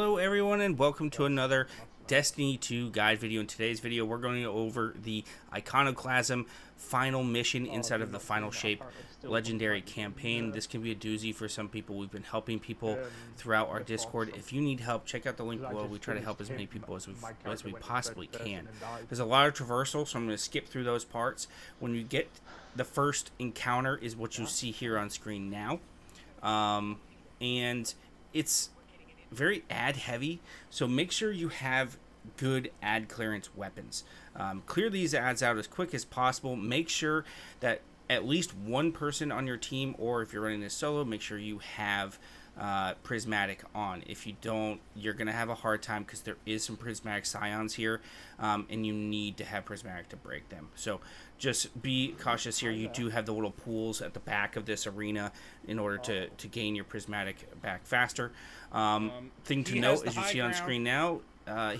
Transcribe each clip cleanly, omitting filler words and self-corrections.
Hello everyone and welcome to another Destiny 2 guide video. In today's video we're going over the Iconoclasm final mission inside of the Final Shape legendary campaign. This can be a doozy for some people. We've been helping people throughout our Discord. If you need help, check out the link below. We try to help as many people as we possibly can. There's a lot of traversal, so I'm going to skip through those parts. When you get the first encounter is what you see here on screen now. And it's very ad heavy, so make sure you have good ad clearance weapons. Clear these ads out as quick as possible. Make sure that at least one person on your team, or if you're running this solo, make sure you have Prismatic on. If you don't, you're gonna have a hard time because there is some Prismatic scions here, and you need to have Prismatic to break them. So just be cautious here. You do have the little pools at the back of this arena in order to gain your Prismatic back faster. Thing to note, as you see on screen now,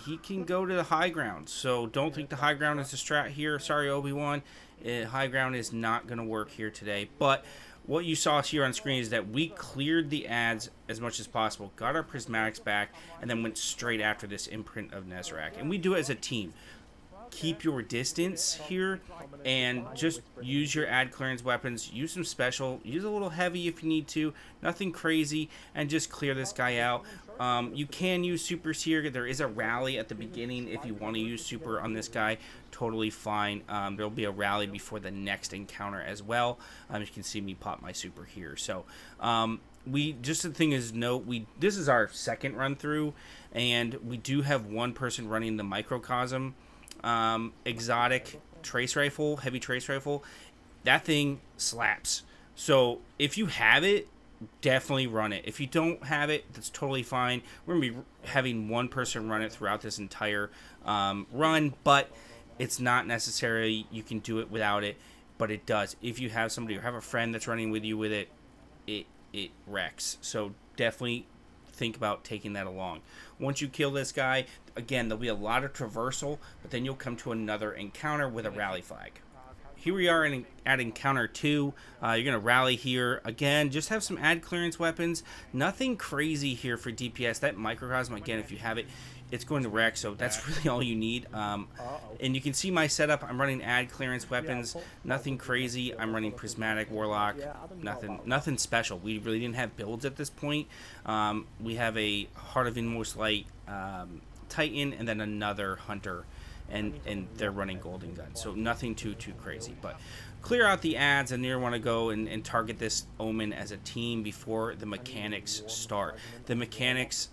he can go to the high ground, so don't think the high ground is a strat here. Sorry, Obi-Wan. High ground is not going to work here today, but what you saw here on screen is that we cleared the ads as much as possible, got our Prismatics back, and then went straight after this imprint of Nezrak. And we do it as a team. Keep your distance here and just use your ad clearance weapons. Use some special, use a little heavy if you need to, nothing crazy, and just clear this guy out. You can use supers here. There is a rally at the beginning if you want to use super on this guy. Totally fine. There'll be a rally before the next encounter as well. You can see me pop my super here. So just the thing is, note, this is our second run through, and we do have one person running the Microcosm exotic trace rifle, heavy trace rifle. That thing slaps. So if you have it, definitely run it. If you don't have it, that's totally fine. We're gonna be having one person run it throughout this entire run, but it's not necessary. You can do it without it, but it does. If you have somebody or have a friend that's running with you with it, it wrecks. So definitely think about taking that along. Once you kill this guy, again, there'll be a lot of traversal, but then you'll come to another encounter with a rally flag. Here we are at encounter 2. You're going to rally here. Again, just have some ad clearance weapons. Nothing crazy here for DPS. That Microcosm, again, if you have it, it's going to wreck, so that's really all you need. And you can see my setup. I'm running ad clearance weapons. Nothing crazy. I'm running Prismatic Warlock. Nothing special. We really didn't have builds at this point. We have a Heart of Inmost Light Titan and then another Hunter. And they're running golden guns, so nothing too crazy. But clear out the ads, and you want to go and target this Omen as a team before the mechanics start. The mechanics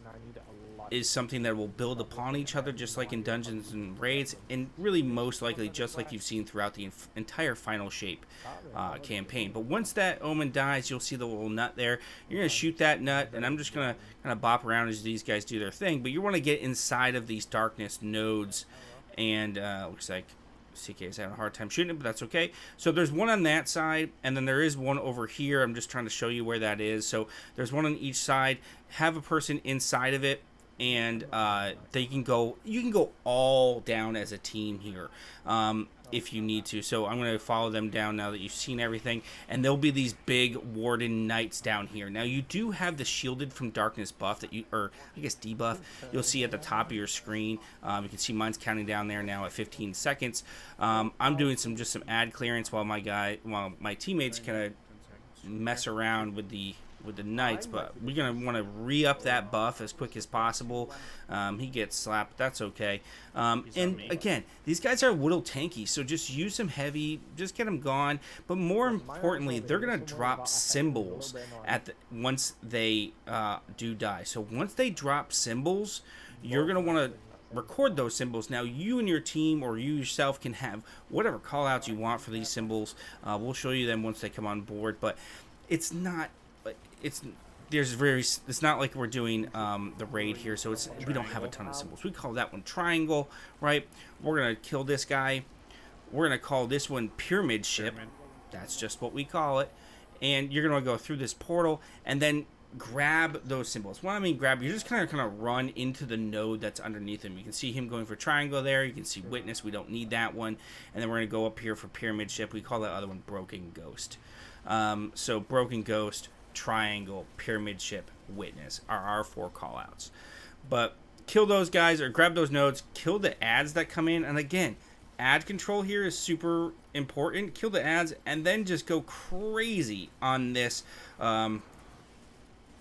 is something that will build upon each other, just like in Dungeons and Raids, and really most likely just like you've seen throughout the entire Final Shape campaign. But once that Omen dies, you'll see the little nut there. You're going to shoot that nut, and I'm just going to kind of bop around as these guys do their thing. But you want to get inside of these darkness nodes. And looks like CK is having a hard time shooting it, but that's okay. So there's one on that side, and then there is one over here. I'm just trying to show you where that is. So there's one on each side. Have a person inside of it, and you can go all down as a team here if you need to. So I'm going to follow them down now that you've seen everything, and there'll be these big Warden Knights down here. Now you do have the Shielded from Darkness buff or I guess debuff. You'll see at the top of your screen. You can see mine's counting down there now at 15 seconds. I'm doing some ad clearance while my teammates kind of mess around with the Knights, but we're going to want to re-up that buff as quick as possible. He gets slapped, that's okay. And again, these guys are a little tanky, so just use some heavy, just get them gone. But more importantly, they're going to drop symbols once they do die. So once they drop symbols, you're going to want to record those symbols. Now you and your team or you yourself can have whatever callouts you want for these symbols. We'll show you them once they come on board, but it's not like we're doing the raid here, so we don't have a ton of symbols. We call that one triangle, right? We're gonna kill this guy. We're gonna call this one pyramid ship. That's just what we call it. And you're gonna go through this portal and then grab those symbols. When I mean grab, you're just kind of run into the node that's underneath him. You can see him going for triangle there. You can see witness. We don't need that one. And then we're gonna go up here for pyramid ship. We call that other one broken ghost. So broken ghost, triangle, pyramid ship, witness are our 4 callouts. But kill those guys or grab those nodes, kill the ads that come in. And again, ad control here is super important. Kill the ads and then just go crazy on this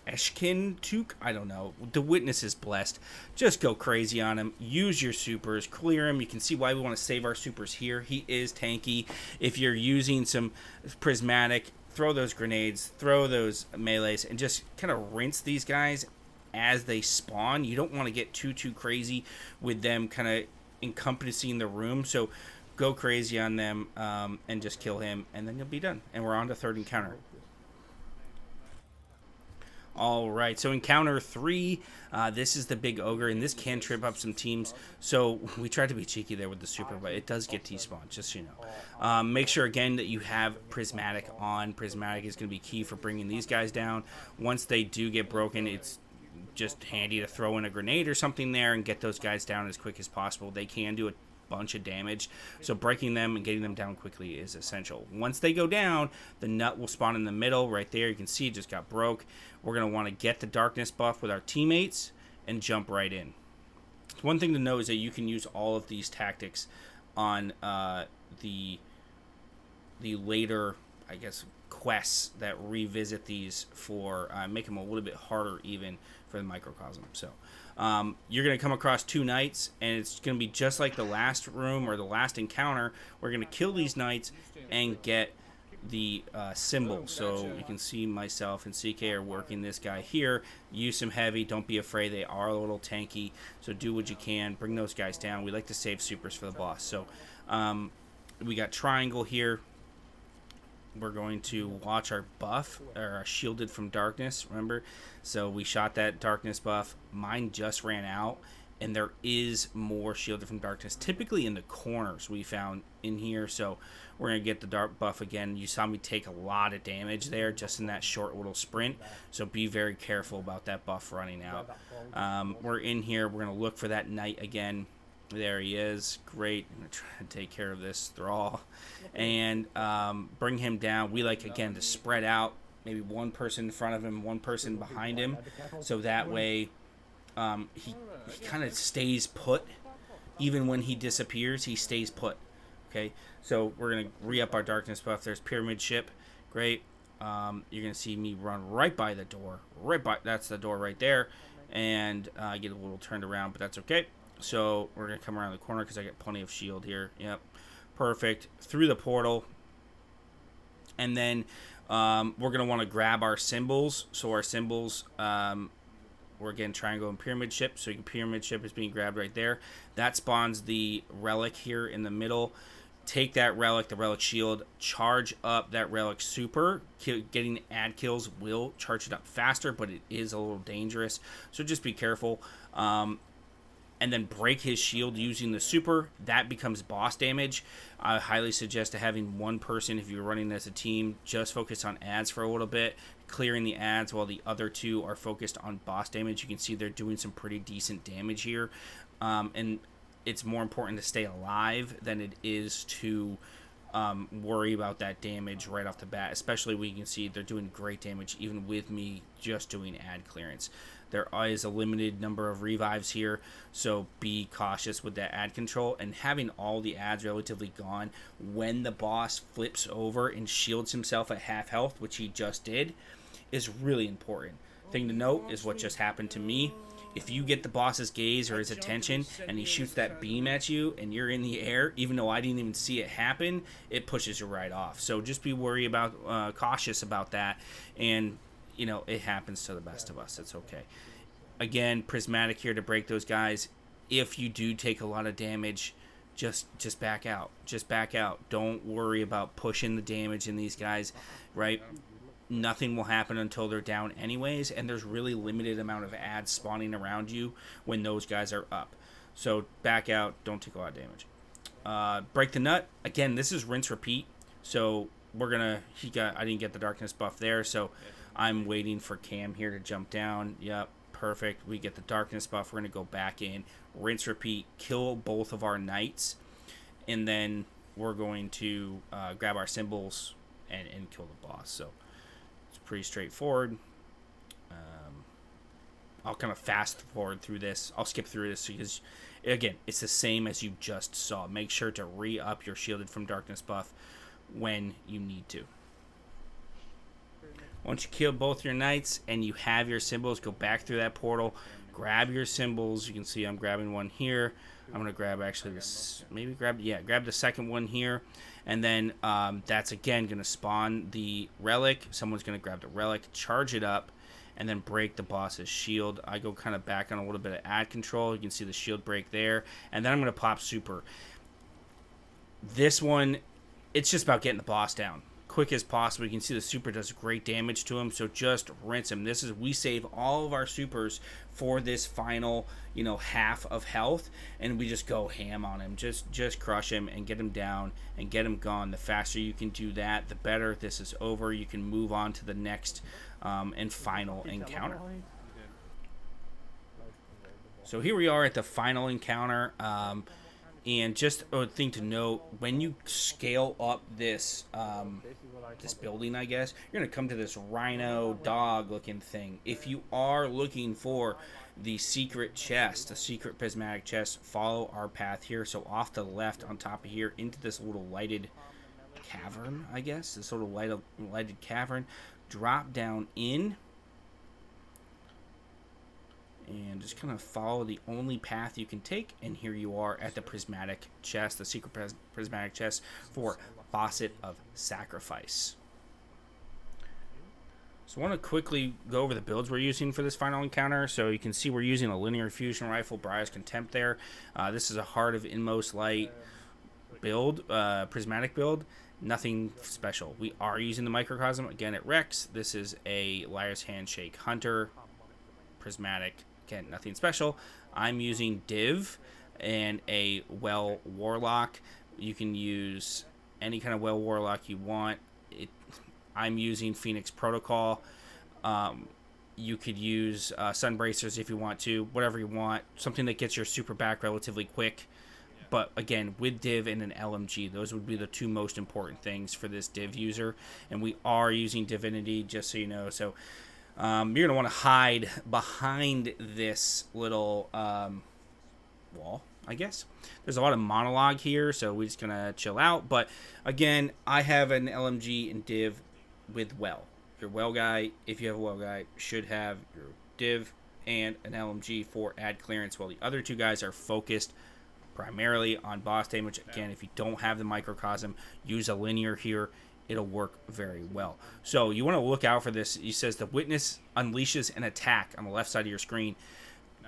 Eshkin Tuk. I don't know. The witness is blessed. Just go crazy on him. Use your supers. Clear him. You can see why we want to save our supers here. He is tanky. If you're using some prismatic, throw those grenades, throw those melees, and just kind of rinse these guys as they spawn. You don't want to get too crazy with them kind of encompassing the room. So go crazy on them and just kill him, and then you'll be done. And we're on to third encounter. All right, so encounter 3, this is the big ogre, and this can trip up some teams. So we tried to be cheeky there with the super, but it does get T-spawn, just so you know. Make sure, again, that you have Prismatic on. Prismatic is going to be key for bringing these guys down. Once they do get broken, it's just handy to throw in a grenade or something there and get those guys down as quick as possible. They can do a bunch of damage, so breaking them and getting them down quickly is essential. Once they go down, the nut will spawn in the middle right there. You can see it just got broke. We're going to want to get the darkness buff with our teammates and jump right in. One thing to know is that you can use all of these tactics on the later, I guess, quests that revisit these for make them a little bit harder even for the microcosm. So you're going to come across 2 knights, and it's going to be just like the last room or the last encounter. We're going to kill these knights and get the symbol. So you can see myself and CK are working this guy here. Use some heavy. Don't be afraid. They are a little tanky, so do what you can. Bring those guys down. We like to save supers for the boss. So we got triangle here. We're going to watch our buff, or our shielded from darkness, remember? So we shot that darkness buff. Mine just ran out, and there is more shielded from darkness, typically in the corners we found in here. So we're going to get the dark buff again. You saw me take a lot of damage there just in that short little sprint, so be very careful about that buff running out. We're in here. We're going to look for that knight again. There he is. Great. I'm going to try to take care of this thrall and bring him down. We like, again, to spread out. Maybe one person in front of him, one person behind him. So that way he kind of stays put. Even when he disappears, he stays put. Okay? So we're going to re-up our darkness buff. There's Pyramid Ship. Great. You're going to see me run right by the door. That's the door right there. And I get a little turned around, but that's okay. So we're going to come around the corner because I get plenty of shield here. Yep. Perfect. Through the portal. And then we're going to want to grab our symbols. So our symbols, we're again triangle and pyramid ship. So pyramid ship is being grabbed right there. That spawns the relic here in the middle. Take that relic, the relic shield, charge up that relic super. Getting ad kills will charge it up faster, but it is a little dangerous. So just be careful. And then break his shield using the super. That becomes boss damage. I highly suggest to having one person, if you're running as a team, just focus on ads for a little bit, clearing the ads while the other 2 are focused on boss damage. You can see they're doing some pretty decent damage here. And it's more important to stay alive than it is to worry about that damage right off the bat, especially when you can see they're doing great damage even with me just doing ad clearance. There is a limited number of revives here, so be cautious with that ad control. And having all the ads relatively gone when the boss flips over and shields himself at half health, which he just did, is really important. Thing to note is what just happened to me. If you get the boss's gaze or his attention and he shoots that beam at you and you're in the air, even though I didn't even see it happen, it pushes you right off. So just be cautious about that. And you know, it happens to the best of us. It's okay. Again, Prismatic here to break those guys. If you do take a lot of damage, just back out. Just back out. Don't worry about pushing the damage in these guys, right? Nothing will happen until they're down anyways, and there's really limited amount of ads spawning around you when those guys are up. So back out. Don't take a lot of damage. Break the nut. Again, this is rinse repeat. So we're gonna. I didn't get the darkness buff there, so I'm waiting for Cam here to jump down. Yep, perfect. We get the darkness buff. We're going to go back in, rinse, repeat, kill both of our knights, and then we're going to grab our symbols and kill the boss. So it's pretty straightforward. I'll kind of fast forward through this. I'll skip through this because, again, it's the same as you just saw. Make sure to re-up your Shielded from Darkness buff when you need to. Once you kill both your knights and you have your symbols, go back through that portal, grab your symbols. You can see I'm grabbing one here. I'm going to grab actually this, maybe grab the second one here. And then that's again going to spawn the relic. Someone's going to grab the relic, charge it up, and then break the boss's shield. I go kind of back on a little bit of ad control. You can see the shield break there. And then I'm going to pop super. This one, it's just about getting the boss down quick as possible. You can see the super does great damage to him, so just rinse him. We save all of our supers for this final, half of health, and we just go ham on him. Just crush him and get him down and get him gone. The faster you can do that, the better. This is over. You can move on to the next and final encounter. So here we are at the final encounter. And just a thing to note, when you scale up this this building, I guess, you're going to come to this rhino dog looking thing. If you are looking for the secret chest, the secret prismatic chest, follow our path here. So off to the left on top of here into this little lighted cavern, I guess, this sort of lighted cavern. Drop down in. And just kind of follow the only path you can take. And here you are at the prismatic chest, the secret prismatic chest for Faucet of Sacrifice. So I want to quickly go over the builds we're using for this final encounter. So you can see we're using a linear fusion rifle, Briar's Contempt there. This is a Heart of Inmost Light build, prismatic build. Nothing special. We are using the Microcosm again at Rex. This is a Liar's Handshake Hunter, prismatic. Again, nothing special. I'm using Div and a Well Warlock. You can use any kind of Well Warlock you want. I'm using Phoenix Protocol. You could use Sun Bracers if you want to. Whatever you want. Something that gets your super back relatively quick. But again, with Div and an LMG, those would be the two most important things for this Div user. And we are using Divinity, just so you know. So you're going to want to hide behind this little wall, I guess. There's a lot of monologue here, so we're just going to chill out. But again, I have an LMG and Div with Well. Your Well guy, if you have a Well guy, should have your Div and an LMG for ad clearance, while the other two guys are focused primarily on boss damage. Again, if you don't have the Microcosm, use a linear here. It'll work very well. So you want to look out for this. He says the witness unleashes an attack on the left side of your screen.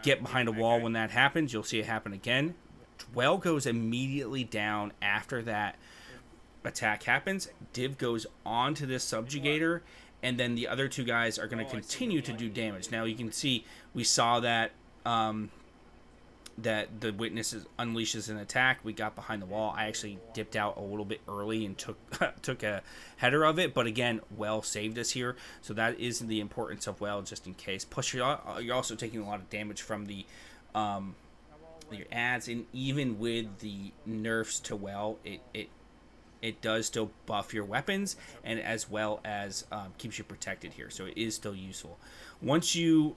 Get behind a wall when that happens. You'll see it happen again. Well goes immediately down after that attack happens. Div goes onto this subjugator, and then the other two guys are going to continue to do damage. Now you can see we saw that that the witness unleashes an attack. We got behind the wall. I actually dipped out a little bit early and took a header of it, but again, Well saved us here, so that is the importance of Well, just in case. Plus you're also taking a lot of damage from the your ads, and even with the nerfs to Well, it does still buff your weapons, and as well as keeps you protected here, so it is still useful. Once you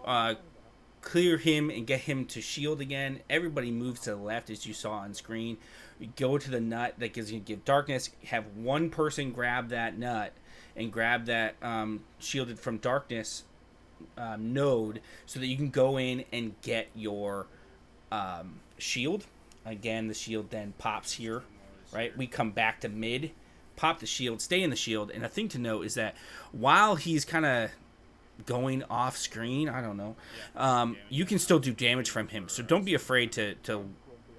clear him and get him to shield again, everybody moves to the left as you saw on screen. You go to the nut that gives you give darkness. Have one person grab that nut and grab that shielded from darkness node, so that you can go in and get your shield. Again, the shield then pops here, right? We come back to mid, pop the shield, stay in the shield. And a thing to note is that while he's kind of going off screen, I don't know, you can still do damage from him, so don't be afraid to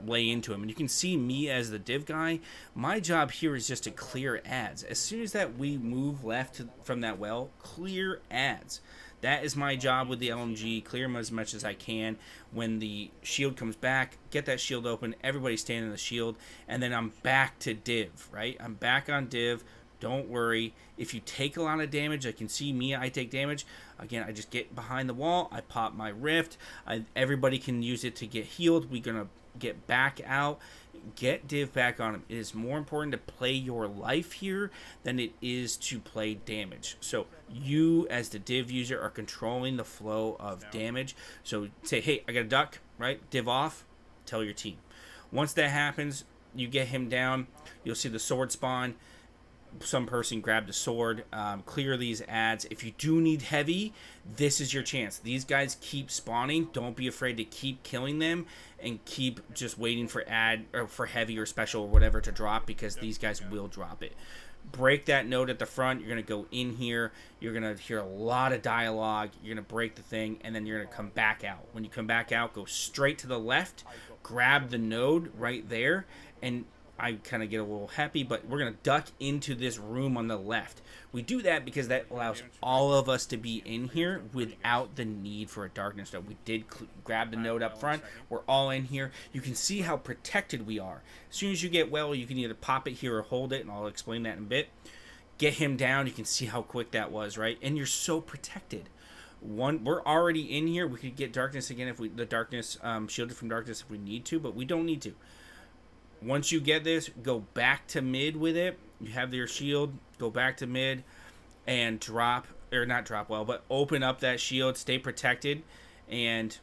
lay into him. And you can see me as the Div guy. My job here is just to clear ads. As soon as that we move left from that Well, clear ads. That is my job with the LMG. Clear them as much as I can. When the shield comes back, get that shield open, everybody stand in the shield, and then I'm back to Div, right? I'm back on Div. Don't worry. If you take a lot of damage, I can see me, I take damage. Again, I just get behind the wall. I pop my Rift. Everybody can use it to get healed. We're going to get back out. get div back on him. It is more important to play your life here than it is to play damage. So you, as the div user, are controlling the flow of damage. So say, hey, I got a duck, right? Div off, tell your team. Once that happens, you get him down. You'll see the sword spawn. Some person grab the sword, clear these ads. If you do need heavy, this is your chance. These guys keep spawning. Don't be afraid to keep killing them and keep just waiting for ad or for heavy or special or whatever to drop, because these guys will drop it. Break that node at the front. You're going to go in here. You're going to hear a lot of dialogue. You're going to break the thing, and then you're going to come back out. When you come back out, go straight to the left, grab the node right there, and I kind of get a little happy, but we're going to duck into this room on the left. We do that because that allows all of us to be in here without the need for a darkness node. We did grab the node up front. We're all in here. You can see how protected we are. As soon as you get well, you can either pop it here or hold it, and I'll explain that in a bit. Get him down. You can see how quick that was, right? And you're so protected. We're already in here. We could get darkness again if the darkness, shielded from darkness if we need to, but we don't need to. Once you get this, go back to mid with it. You have your shield, go back to mid and drop, or not drop well, but open up that shield, stay protected, and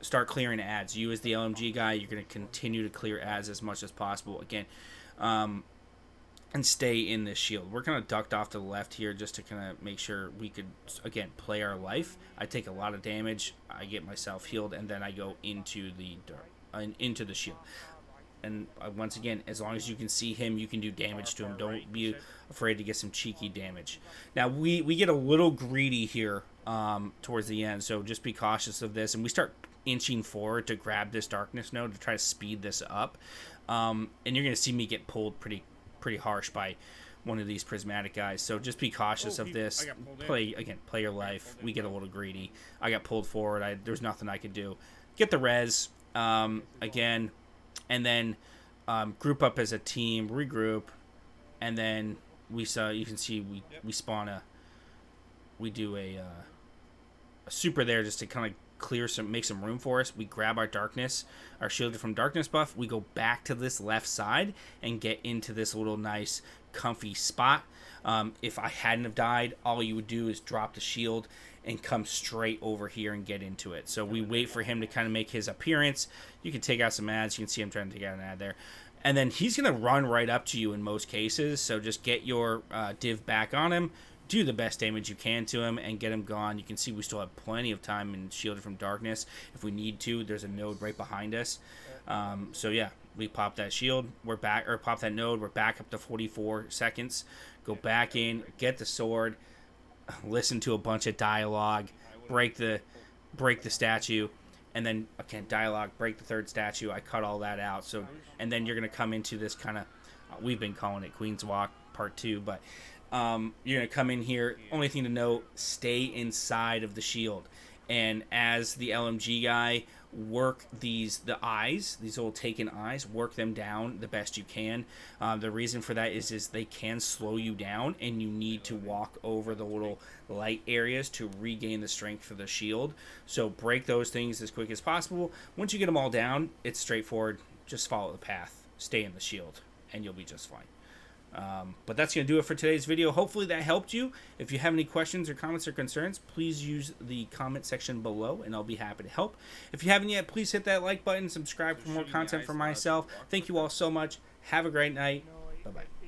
start clearing ads. You as the LMG guy, you're going to continue to clear ads as much as possible. Again, and stay in this shield. We're kind of ducked off to the left here just to kind of make sure we could, again, play our life. I take a lot of damage. I get myself healed, and then I go into the shield. And once again, as long as you can see him, you can do damage to him. Don't be afraid to get some cheeky damage. Now, we get a little greedy here towards the end, so just be cautious of this. And we start inching forward to grab this darkness node to try to speed this up. And you're going to see me get pulled pretty harsh by one of these prismatic guys. So just be cautious of this. Play your life. We get a little greedy. I got pulled forward. There's nothing I could do. Get the res. Again... And then group up as a team, regroup, and then you can see we spawn we do a super there just to kind of make some room for us. We grab our darkness, our shielded from darkness buff. We go back to this left side and get into this little nice comfy spot. If I hadn't have died, all you would do is drop the shield and come straight over here and get into it. So we wait for him to kind of make his appearance. You can take out some ads. You can see him trying to take out an ad there. And then he's going to run right up to you in most cases. So just get your div back on him. Do the best damage you can to him and get him gone. You can see we still have plenty of time in Shielded from Darkness. If we need to, there's a node right behind us. So yeah, we pop that shield. We're back, or pop that node. We're back up to 44 seconds. Go back in, get the sword. Listen to a bunch of dialogue, break the statue, and then again dialogue, break the third statue. I cut all that out. So, and then you're gonna come into this kind of, we've been calling it Queen's Walk Part 2, but you're gonna come in here. Only thing to note: stay inside of the shield, and as the LMG guy, work the eyes, these little taken eyes, work them down the best you can. The reason for that is they can slow you down, and you need to walk over the little light areas to regain the strength for the shield. So break those things as quick as possible. Once you get them all down, it's straightforward. Just follow the path, stay in the shield, and you'll be just fine. But that's going to do it for today's video. Hopefully that helped you. If you have any questions or comments or concerns, please use the comment section below, and I'll be happy to help. If you haven't yet, please hit that like button, subscribe for more content from myself. Thank you all so much. Have a great night. Bye-bye.